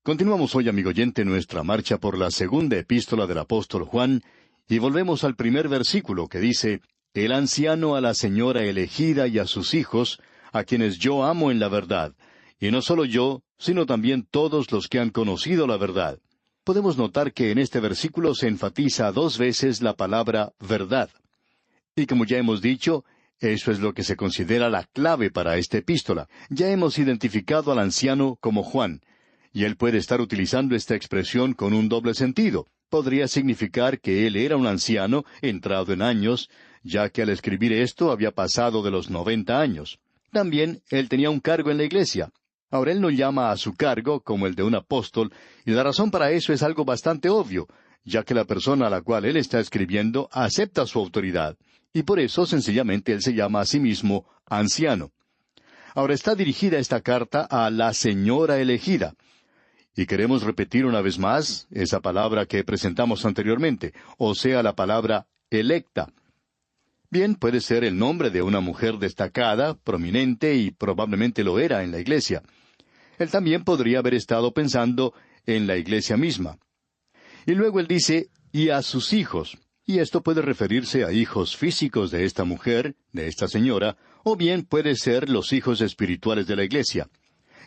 Continuamos hoy, amigo oyente, nuestra marcha por la segunda epístola del apóstol Juan, y volvemos al primer versículo que dice, «El anciano a la señora elegida y a sus hijos, a quienes yo amo en la verdad, y no solo yo, sino también todos los que han conocido la verdad». Podemos notar que en este versículo se enfatiza 2 veces la palabra verdad. Y como ya hemos dicho, eso es lo que se considera la clave para esta epístola. Ya hemos identificado al anciano como Juan, y él puede estar utilizando esta expresión con un doble sentido. Podría significar que él era un anciano, entrado en años, ya que al escribir esto había pasado de los 90 años. También él tenía un cargo en la iglesia. Ahora él no llama a su cargo como el de un apóstol, y la razón para eso es algo bastante obvio, ya que la persona a la cual él está escribiendo acepta su autoridad, y por eso sencillamente él se llama a sí mismo anciano. Ahora está dirigida esta carta a la señora elegida. Y queremos repetir una vez más esa palabra que presentamos anteriormente, o sea, la palabra electa. Bien, puede ser el nombre de una mujer destacada, prominente, y probablemente lo era en la iglesia. Él también podría haber estado pensando en la iglesia misma. Y luego él dice, y a sus hijos. Y esto puede referirse a hijos físicos de esta mujer, de esta señora, o bien puede ser los hijos espirituales de la iglesia.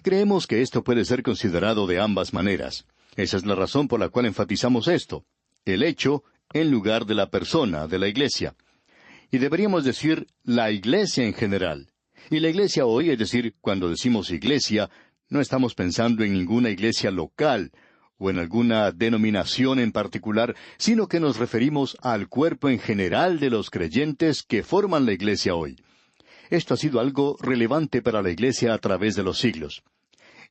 Creemos que esto puede ser considerado de ambas maneras. Esa es la razón por la cual enfatizamos esto. El hecho en lugar de la persona, de la iglesia. Y deberíamos decir la iglesia en general. Y la iglesia hoy, es decir, cuando decimos iglesia, no estamos pensando en ninguna iglesia local o en alguna denominación en particular, sino que nos referimos al cuerpo en general de los creyentes que forman la iglesia hoy. Esto ha sido algo relevante para la iglesia a través de los siglos.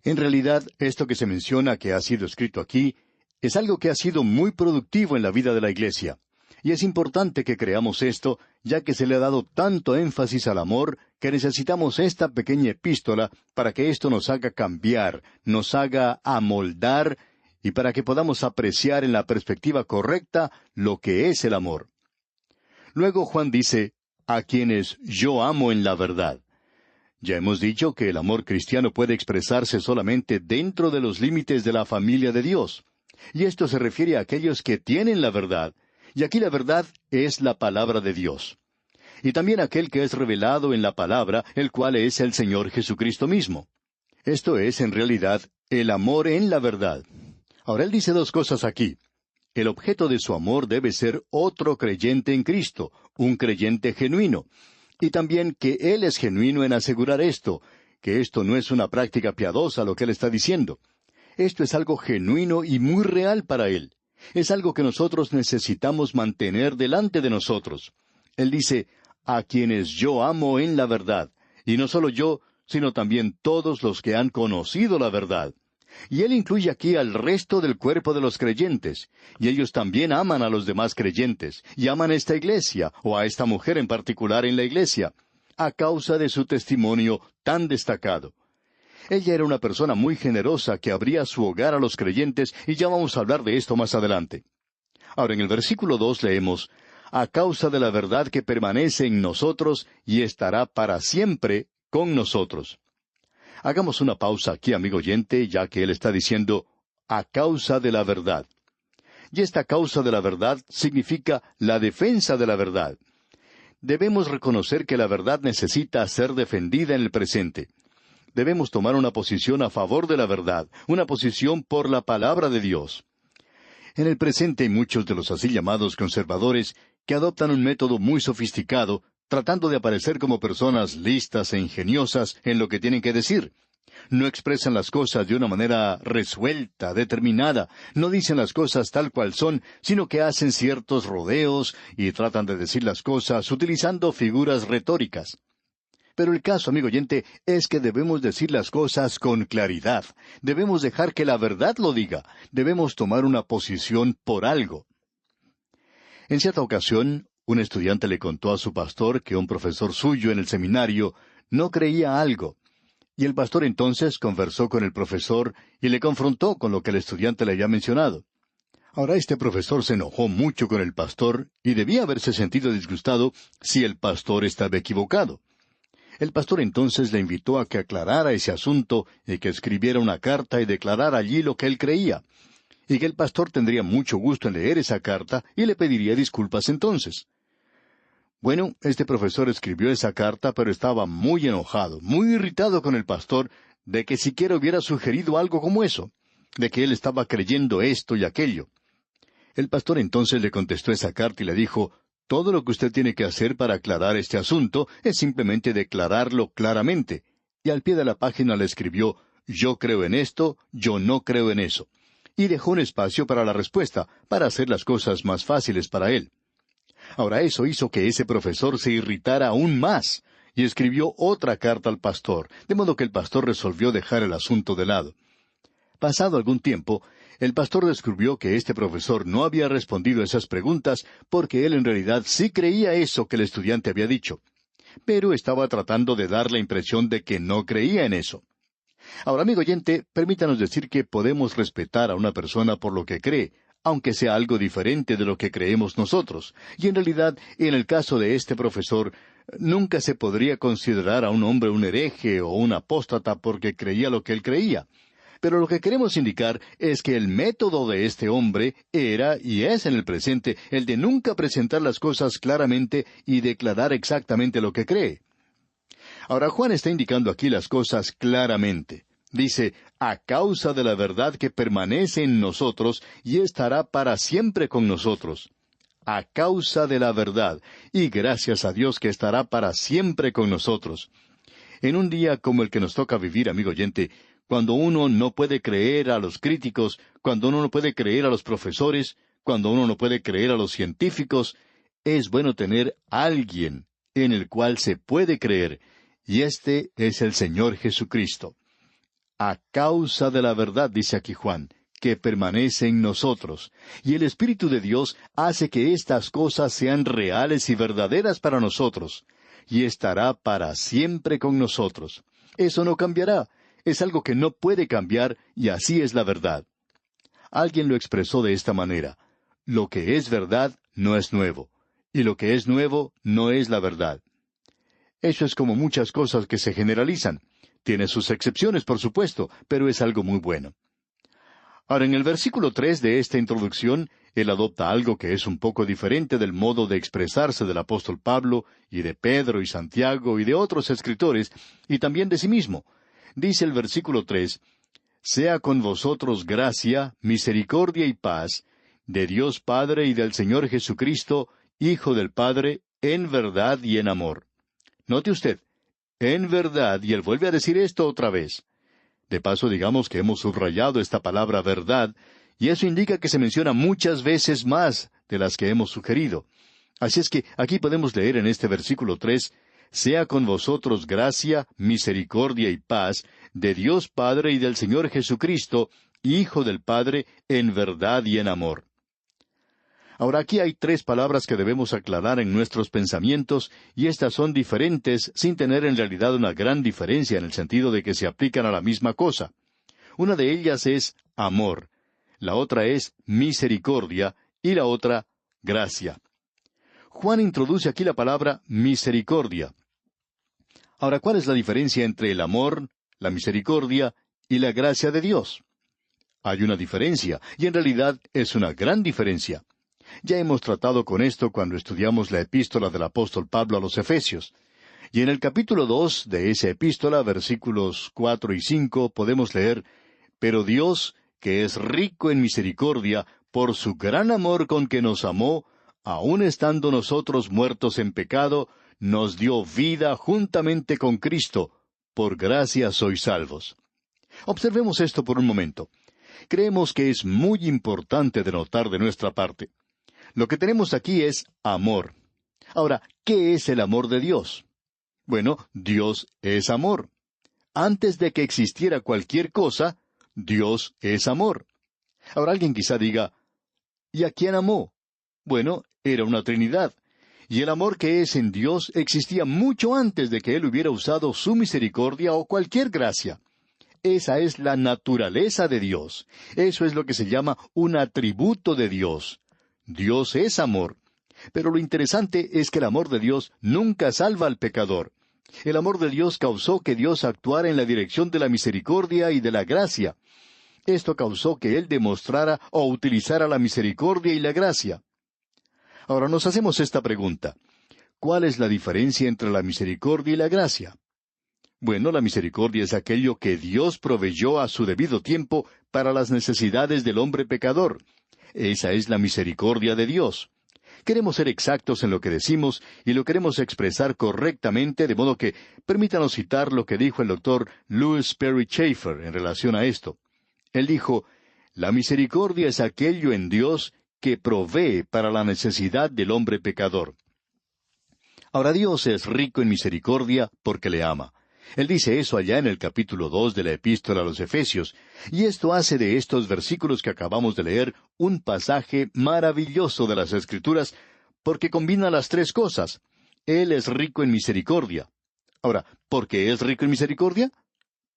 En realidad, esto que se menciona que ha sido escrito aquí, es algo que ha sido muy productivo en la vida de la iglesia. Y es importante que creamos esto, ya que se le ha dado tanto énfasis al amor, que necesitamos esta pequeña epístola para que esto nos haga cambiar, nos haga amoldar, y para que podamos apreciar en la perspectiva correcta lo que es el amor. Luego Juan dice, a quienes yo amo en la verdad. Ya hemos dicho que el amor cristiano puede expresarse solamente dentro de los límites de la familia de Dios. Y esto se refiere a aquellos que tienen la verdad. Y aquí la verdad es la palabra de Dios. Y también aquel que es revelado en la palabra, el cual es el Señor Jesucristo mismo. Esto es, en realidad, el amor en la verdad. Ahora él dice 2 cosas aquí. El objeto de su amor debe ser otro creyente en Cristo, un creyente genuino. Y también que él es genuino en asegurar esto, que esto no es una práctica piadosa lo que él está diciendo. Esto es algo genuino y muy real para él. Es algo que nosotros necesitamos mantener delante de nosotros. Él dice, a quienes yo amo en la verdad. Y no solo yo, sino también todos los que han conocido la verdad. Y él incluye aquí al resto del cuerpo de los creyentes. Y ellos también aman a los demás creyentes. Y aman a esta iglesia, o a esta mujer en particular en la iglesia, a causa de su testimonio tan destacado. Ella era una persona muy generosa que abría su hogar a los creyentes, y ya vamos a hablar de esto más adelante. Ahora, en el versículo 2 leemos, a causa de la verdad que permanece en nosotros y estará para siempre con nosotros. Hagamos una pausa aquí, amigo oyente, ya que él está diciendo, a causa de la verdad. Y esta causa de la verdad significa la defensa de la verdad. Debemos reconocer que la verdad necesita ser defendida en el presente. Debemos tomar una posición a favor de la verdad, una posición por la palabra de Dios. En el presente hay muchos de los así llamados conservadores que adoptan un método muy sofisticado, tratando de aparecer como personas listas e ingeniosas en lo que tienen que decir. No expresan las cosas de una manera resuelta, determinada, no dicen las cosas tal cual son, sino que hacen ciertos rodeos y tratan de decir las cosas utilizando figuras retóricas. Pero el caso, amigo oyente, es que debemos decir las cosas con claridad. Debemos dejar que la verdad lo diga. Debemos tomar una posición por algo. En cierta ocasión, un estudiante le contó a su pastor que un profesor suyo en el seminario no creía algo. Y el pastor entonces conversó con el profesor y le confrontó con lo que el estudiante le había mencionado. Ahora este profesor se enojó mucho con el pastor y debía haberse sentido disgustado si el pastor estaba equivocado. El pastor entonces le invitó a que aclarara ese asunto y que escribiera una carta y declarara allí lo que él creía, y que el pastor tendría mucho gusto en leer esa carta y le pediría disculpas entonces. Bueno, este profesor escribió esa carta, pero estaba muy enojado, muy irritado con el pastor de que siquiera hubiera sugerido algo como eso, de que él estaba creyendo esto y aquello. El pastor entonces le contestó esa carta y le dijo: todo lo que usted tiene que hacer para aclarar este asunto es simplemente declararlo claramente. Y al pie de la página le escribió: yo creo en esto, yo no creo en eso. Y dejó un espacio para la respuesta, para hacer las cosas más fáciles para él. Ahora eso hizo que ese profesor se irritara aún más, y escribió otra carta al pastor, de modo que el pastor resolvió dejar el asunto de lado. Pasado algún tiempo, el pastor descubrió que este profesor no había respondido esas preguntas porque él en realidad sí creía eso que el estudiante había dicho, pero estaba tratando de dar la impresión de que no creía en eso. Ahora, amigo oyente, permítanos decir que podemos respetar a una persona por lo que cree, aunque sea algo diferente de lo que creemos nosotros. Y en realidad, en el caso de este profesor, nunca se podría considerar a un hombre un hereje o un apóstata porque creía lo que él creía. Pero lo que queremos indicar es que el método de este hombre era y es en el presente el de nunca presentar las cosas claramente y declarar exactamente lo que cree. Ahora Juan está indicando aquí las cosas claramente. Dice: a causa de la verdad que permanece en nosotros y estará para siempre con nosotros. A causa de la verdad, y gracias a Dios que estará para siempre con nosotros. En un día como el que nos toca vivir, amigo oyente, cuando uno no puede creer a los críticos, cuando uno no puede creer a los profesores, cuando uno no puede creer a los científicos, es bueno tener a alguien en el cual se puede creer, y este es el Señor Jesucristo. A causa de la verdad, dice aquí Juan, que permanece en nosotros, y el Espíritu de Dios hace que estas cosas sean reales y verdaderas para nosotros, y estará para siempre con nosotros. Eso no cambiará, es algo que no puede cambiar, y así es la verdad. Alguien lo expresó de esta manera: lo que es verdad no es nuevo, y lo que es nuevo no es la verdad. Eso es como muchas cosas que se generalizan. Tiene sus excepciones, por supuesto, pero es algo muy bueno. Ahora, en el versículo 3 de esta introducción, él adopta algo que es un poco diferente del modo de expresarse del apóstol Pablo, y de Pedro y Santiago y de otros escritores, y también de sí mismo. Dice el versículo 3: sea con vosotros gracia, misericordia y paz, de Dios Padre y del Señor Jesucristo, Hijo del Padre, en verdad y en amor. Note usted, en verdad, y él vuelve a decir esto otra vez. De paso, digamos que hemos subrayado esta palabra verdad, y eso indica que se menciona muchas veces más de las que hemos sugerido. Así es que aquí podemos leer en este versículo 3: sea con vosotros gracia, misericordia y paz, de Dios Padre y del Señor Jesucristo, Hijo del Padre, en verdad y en amor. Ahora aquí hay tres palabras que debemos aclarar en nuestros pensamientos, y estas son diferentes sin tener en realidad una gran diferencia en el sentido de que se aplican a la misma cosa. Una de ellas es amor, la otra es misericordia, y la otra, gracia. Juan introduce aquí la palabra misericordia. Ahora, ¿cuál es la diferencia entre el amor, la misericordia y la gracia de Dios? Hay una diferencia, y en realidad es una gran diferencia. Ya hemos tratado con esto cuando estudiamos la epístola del apóstol Pablo a los Efesios. Y en el capítulo 2 de esa epístola, versículos 4 y 5, podemos leer: pero Dios, que es rico en misericordia, por su gran amor con que nos amó, aun estando nosotros muertos en pecado, nos dio vida juntamente con Cristo. Por gracia sois salvos. Observemos esto por un momento. Creemos que es muy importante de notar de nuestra parte. Lo que tenemos aquí es amor. Ahora, ¿qué es el amor de Dios? Bueno, Dios es amor. Antes de que existiera cualquier cosa, Dios es amor. Ahora alguien quizá diga: ¿y a quién amó? Bueno, era una Trinidad. Y el amor que es en Dios existía mucho antes de que Él hubiera usado su misericordia o cualquier gracia. Esa es la naturaleza de Dios. Eso es lo que se llama un atributo de Dios. Dios es amor. Pero lo interesante es que el amor de Dios nunca salva al pecador. El amor de Dios causó que Dios actuara en la dirección de la misericordia y de la gracia. Esto causó que Él demostrara o utilizara la misericordia y la gracia. Ahora nos hacemos esta pregunta. ¿Cuál es la diferencia entre la misericordia y la gracia? Bueno, la misericordia es aquello que Dios proveyó a su debido tiempo para las necesidades del hombre pecador. Esa es la misericordia de Dios. Queremos ser exactos en lo que decimos y lo queremos expresar correctamente, de modo que permítanos citar lo que dijo el doctor Lewis Perry Chafer en relación a esto. Él dijo, «La misericordia es aquello en Dios que provee para la necesidad del hombre pecador». Ahora Dios es rico en misericordia porque le ama. Él dice eso allá en el capítulo 2 de la Epístola a los Efesios, y esto hace de estos versículos que acabamos de leer un pasaje maravilloso de las Escrituras, porque combina las tres cosas. Él es rico en misericordia. Ahora, ¿por qué es rico en misericordia?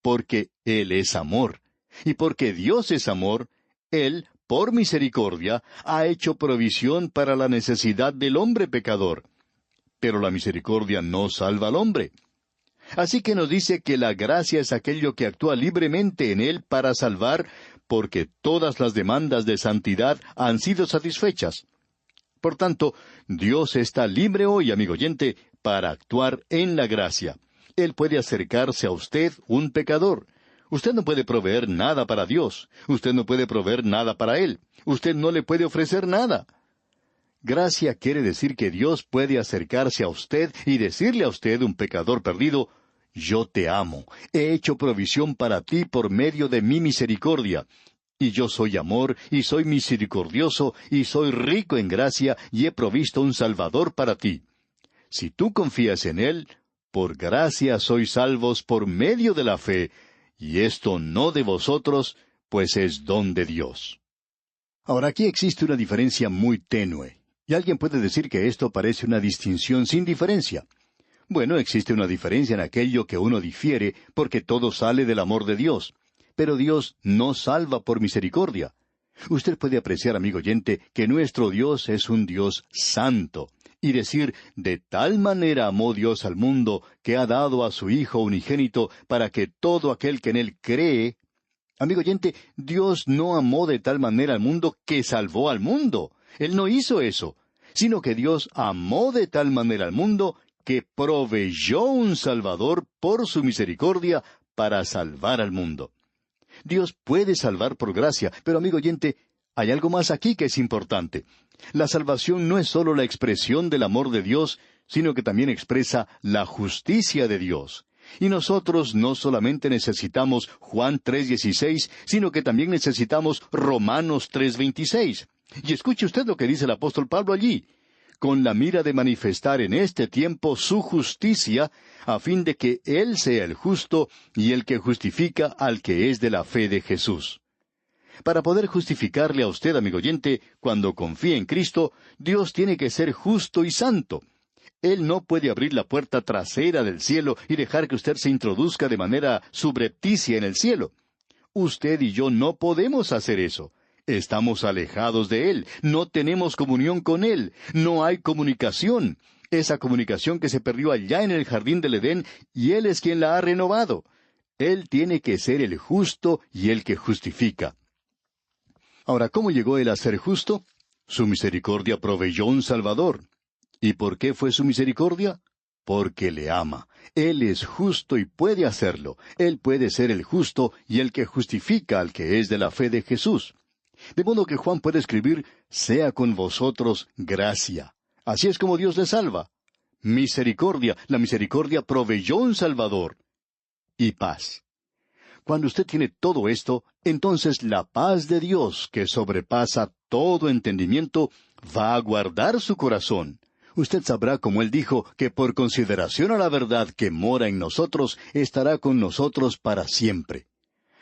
Porque Él es amor. Y porque Dios es amor, Él, por misericordia, ha hecho provisión para la necesidad del hombre pecador. Pero la misericordia no salva al hombre. Así que nos dice que la gracia es aquello que actúa libremente en Él para salvar, porque todas las demandas de santidad han sido satisfechas. Por tanto, Dios está libre hoy, amigo oyente, para actuar en la gracia. Él puede acercarse a usted, un pecador. Usted no puede proveer nada para Dios. Usted no puede proveer nada para Él. Usted no le puede ofrecer nada. Gracia quiere decir que Dios puede acercarse a usted y decirle a usted, un pecador perdido, «Yo te amo, he hecho provisión para ti por medio de mi misericordia. Y yo soy amor, y soy misericordioso, y soy rico en gracia, y he provisto un Salvador para ti. Si tú confías en Él, por gracia sois salvos por medio de la fe, y esto no de vosotros, pues es don de Dios». Ahora aquí existe una diferencia muy tenue, y alguien puede decir que esto parece una distinción sin diferencia. Bueno, existe una diferencia en aquello que uno difiere, porque todo sale del amor de Dios. Pero Dios no salva por misericordia. Usted puede apreciar, amigo oyente, que nuestro Dios es un Dios santo, y decir, de tal manera amó Dios al mundo, que ha dado a su Hijo unigénito, para que todo aquel que en Él cree... Amigo oyente, Dios no amó de tal manera al mundo que salvó al mundo. Él no hizo eso, sino que Dios amó de tal manera al mundo que proveyó un Salvador por su misericordia para salvar al mundo. Dios puede salvar por gracia, pero amigo oyente, hay algo más aquí que es importante. La salvación no es sólo la expresión del amor de Dios, sino que también expresa la justicia de Dios. Y nosotros no solamente necesitamos Juan 3:16, sino que también necesitamos Romanos 3:26. Y escuche usted lo que dice el apóstol Pablo allí. Con la mira de manifestar en este tiempo su justicia, a fin de que Él sea el justo y el que justifica al que es de la fe de Jesús. Para poder justificarle a usted, amigo oyente, cuando confía en Cristo, Dios tiene que ser justo y santo. Él no puede abrir la puerta trasera del cielo y dejar que usted se introduzca de manera subrepticia en el cielo. Usted y yo no podemos hacer eso. Estamos alejados de Él, no tenemos comunión con Él, no hay comunicación. Esa comunicación que se perdió allá en el jardín del Edén, y Él es quien la ha renovado. Él tiene que ser el justo y el que justifica. Ahora, ¿cómo llegó Él a ser justo? Su misericordia proveyó un Salvador. ¿Y por qué fue su misericordia? Porque le ama. Él es justo y puede hacerlo. Él puede ser el justo y el que justifica al que es de la fe de Jesús. De modo que Juan puede escribir, «Sea con vosotros gracia». Así es como Dios le salva. Misericordia. La misericordia proveyó un Salvador. Y paz. Cuando usted tiene todo esto, entonces la paz de Dios, que sobrepasa todo entendimiento, va a guardar su corazón. Usted sabrá, como Él dijo, que por consideración a la verdad que mora en nosotros, estará con nosotros para siempre.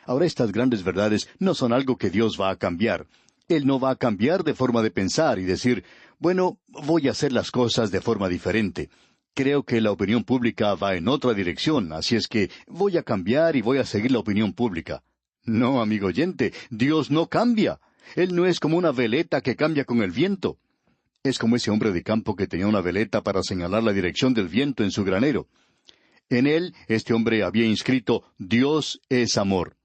Ahora, estas grandes verdades no son algo que Dios va a cambiar. Él no va a cambiar de forma de pensar y decir, «Bueno, voy a hacer las cosas de forma diferente. Creo que la opinión pública va en otra dirección, así es que voy a cambiar y voy a seguir la opinión pública». No, amigo oyente, Dios no cambia. Él no es como una veleta que cambia con el viento. Es como ese hombre de campo que tenía una veleta para señalar la dirección del viento en su granero. En él, este hombre había inscrito «Dios es amor».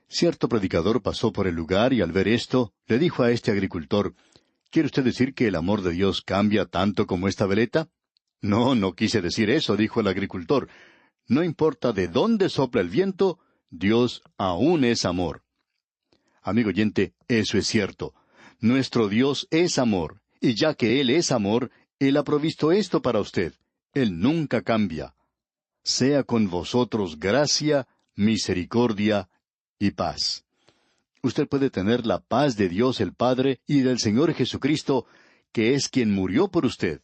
Cierto predicador pasó por el lugar y al ver esto, le dijo a este agricultor, ¿quiere usted decir que el amor de Dios cambia tanto como esta veleta? No, no quise decir eso, dijo el agricultor. No importa de dónde sopla el viento, Dios aún es amor. Amigo oyente, eso es cierto. Nuestro Dios es amor, y ya que Él es amor, Él ha provisto esto para usted. Él nunca cambia. Sea con vosotros gracia, misericordia y paz. Usted puede tener la paz de Dios el Padre y del Señor Jesucristo, que es quien murió por usted.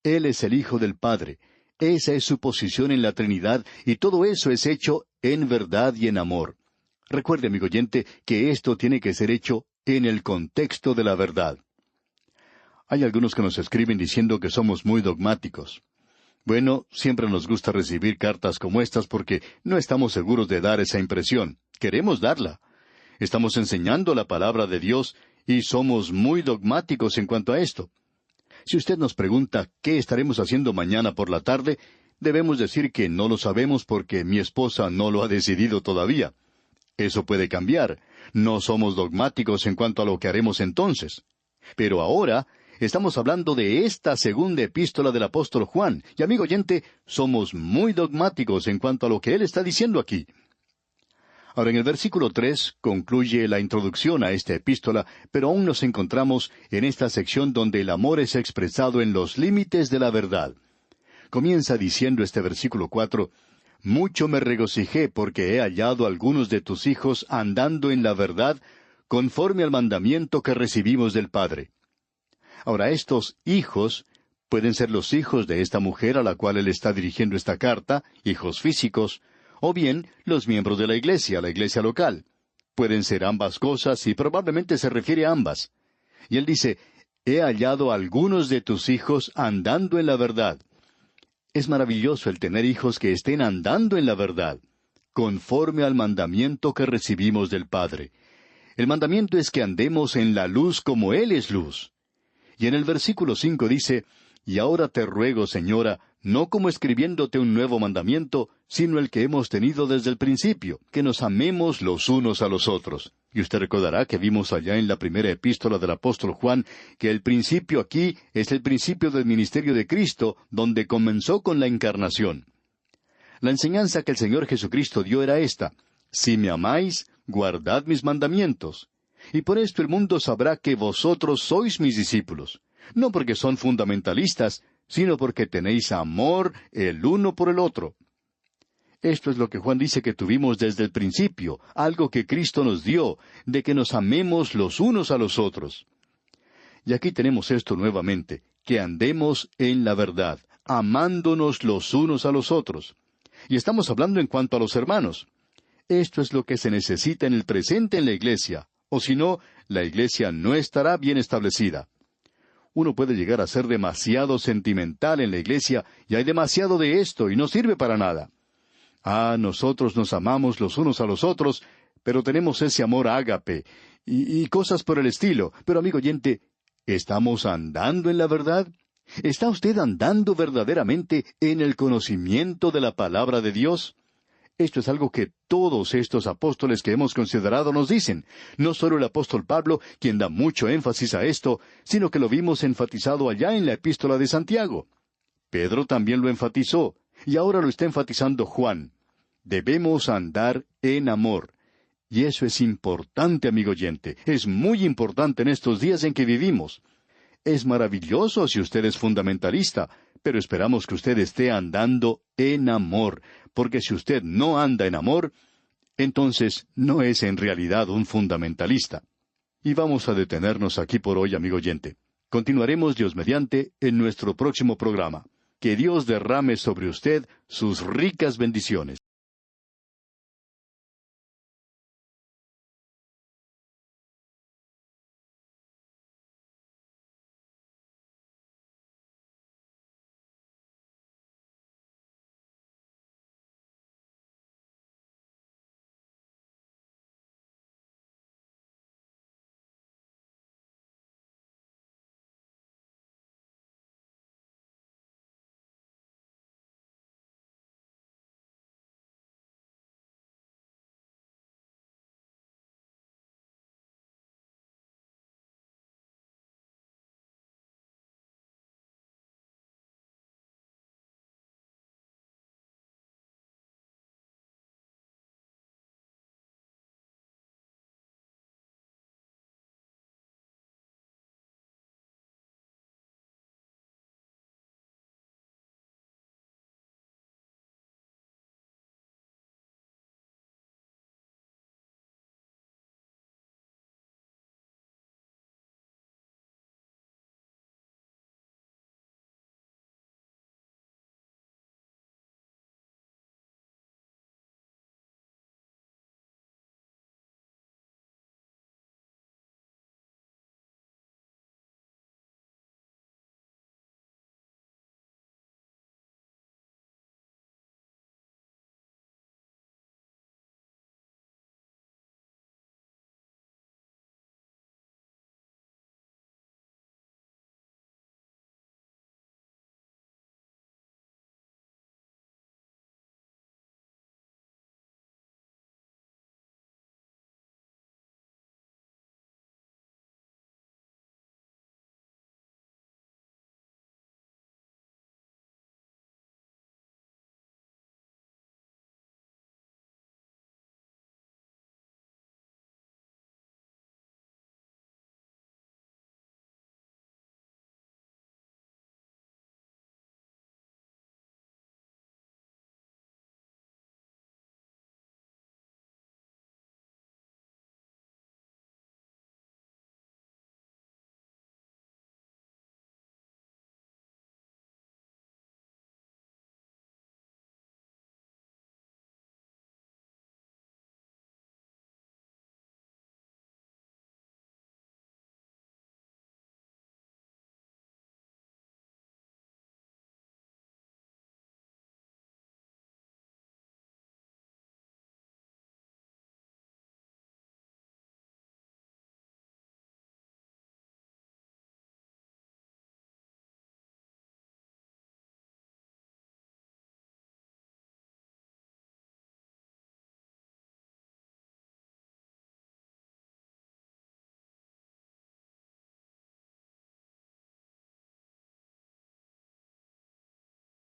Él es el Hijo del Padre. Esa es su posición en la Trinidad, y todo eso es hecho en verdad y en amor. Recuerde, amigo oyente, que esto tiene que ser hecho en el contexto de la verdad. Hay algunos que nos escriben diciendo que somos muy dogmáticos. Bueno, siempre nos gusta recibir cartas como estas porque no estamos seguros de dar esa impresión. Queremos darla. Estamos enseñando la palabra de Dios y somos muy dogmáticos en cuanto a esto. Si usted nos pregunta qué estaremos haciendo mañana por la tarde, debemos decir que no lo sabemos porque mi esposa no lo ha decidido todavía. Eso puede cambiar. No somos dogmáticos en cuanto a lo que haremos entonces. Pero ahora estamos hablando de esta segunda epístola del apóstol Juan, y amigo oyente, somos muy dogmáticos en cuanto a lo que él está diciendo aquí. Ahora, en el versículo 3 concluye la introducción a esta epístola, pero aún nos encontramos en esta sección donde el amor es expresado en los límites de la verdad. Comienza diciendo este versículo 4, «Mucho me regocijé porque he hallado algunos de tus hijos andando en la verdad, conforme al mandamiento que recibimos del Padre». Ahora, estos hijos pueden ser los hijos de esta mujer a la cual él está dirigiendo esta carta, hijos físicos, o bien los miembros de la iglesia local. Pueden ser ambas cosas y probablemente se refiere a ambas. Y él dice, «He hallado a algunos de tus hijos andando en la verdad». Es maravilloso el tener hijos que estén andando en la verdad, conforme al mandamiento que recibimos del Padre. El mandamiento es que andemos en la luz como Él es luz. Y en el versículo 5 dice, «Y ahora te ruego, Señora, no como escribiéndote un nuevo mandamiento, sino el que hemos tenido desde el principio, que nos amemos los unos a los otros». Y usted recordará que vimos allá en la primera epístola del apóstol Juan, que el principio aquí es el principio del ministerio de Cristo, donde comenzó con la encarnación. La enseñanza que el Señor Jesucristo dio era esta, «Si me amáis, guardad mis mandamientos». Y por esto el mundo sabrá que vosotros sois mis discípulos, no porque son fundamentalistas, sino porque tenéis amor el uno por el otro. Esto es lo que Juan dice que tuvimos desde el principio, algo que Cristo nos dio, de que nos amemos los unos a los otros. Y aquí tenemos esto nuevamente, que andemos en la verdad, amándonos los unos a los otros. Y estamos hablando en cuanto a los hermanos. Esto es lo que se necesita en el presente en la iglesia, o si no, la iglesia no estará bien establecida. Uno puede llegar a ser demasiado sentimental en la iglesia, y hay demasiado de esto, y no sirve para nada. Nosotros nos amamos los unos a los otros, pero tenemos ese amor ágape, y cosas por el estilo. Pero amigo oyente, ¿estamos andando en la verdad? ¿Está usted andando verdaderamente en el conocimiento de la palabra de Dios? Esto es algo que todos estos apóstoles que hemos considerado nos dicen. No solo el apóstol Pablo, quien da mucho énfasis a esto, sino que lo vimos enfatizado allá en la epístola de Santiago. Pedro también lo enfatizó, y ahora lo está enfatizando Juan. Debemos andar en amor. Y eso es importante, amigo oyente. Es muy importante en estos días en que vivimos. Es maravilloso si usted es fundamentalista, pero esperamos que usted esté andando en amor, porque si usted no anda en amor, entonces no es en realidad un fundamentalista. Y vamos a detenernos aquí por hoy, amigo oyente. Continuaremos, Dios mediante, en nuestro próximo programa. Que Dios derrame sobre usted sus ricas bendiciones.